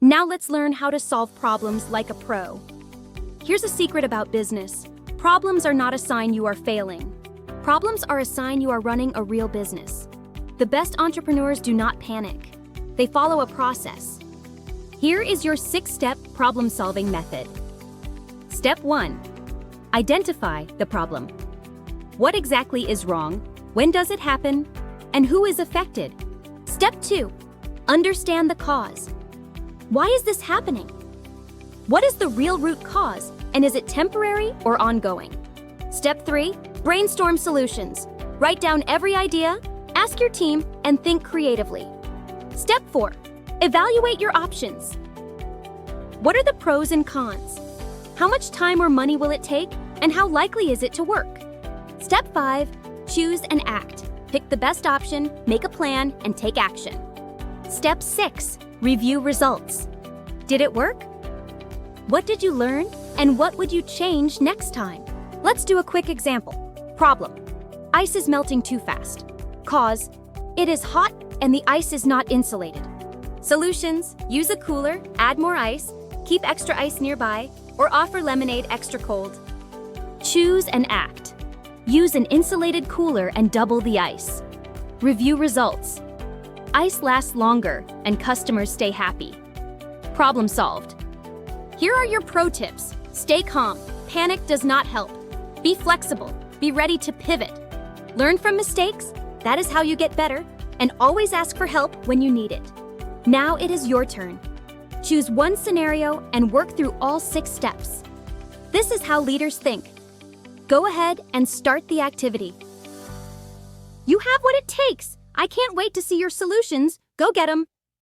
Now let's learn how to solve problems like a pro. Here's a secret about business. Problems are not a sign you are failing. Problems are a sign you are running a real business. The best entrepreneurs do not panic. They follow a process. Here is your 6-step problem-solving method. Step 1. Identify the problem. What exactly is wrong? When does it happen? And who is affected? Step 2. Understand the cause. Why is this happening? What is the real root cause, and is it temporary or ongoing? Step 3. Brainstorm solutions. Write down every idea, ask your team, and think creatively. Step 4. Evaluate your options. What are the pros and cons? How much time or money will it take, and how likely is it to work? Step 5. Choose and act. Pick the best option, make a plan, and take action. Step 6. Review results. Did it work? What did you learn, and what would you change next time? Let's do a quick example. Problem: ice is melting too fast. Cause: it is hot and the ice is not insulated. Solutions: use a cooler, add more ice, keep extra ice nearby, or offer lemonade extra cold. Choose and act. Use an insulated cooler and double the ice. Review results. Ice lasts longer and customers stay happy. Problem solved. Here are your pro tips. Stay calm. Panic does not help. Be flexible. Be ready to pivot. Learn from mistakes. That is how you get better. And always ask for help when you need it. Now it is your turn. Choose one scenario and work through all 6 steps. This is how leaders think. Go ahead and start the activity. You have what it takes. I can't wait to see your solutions. Go get them.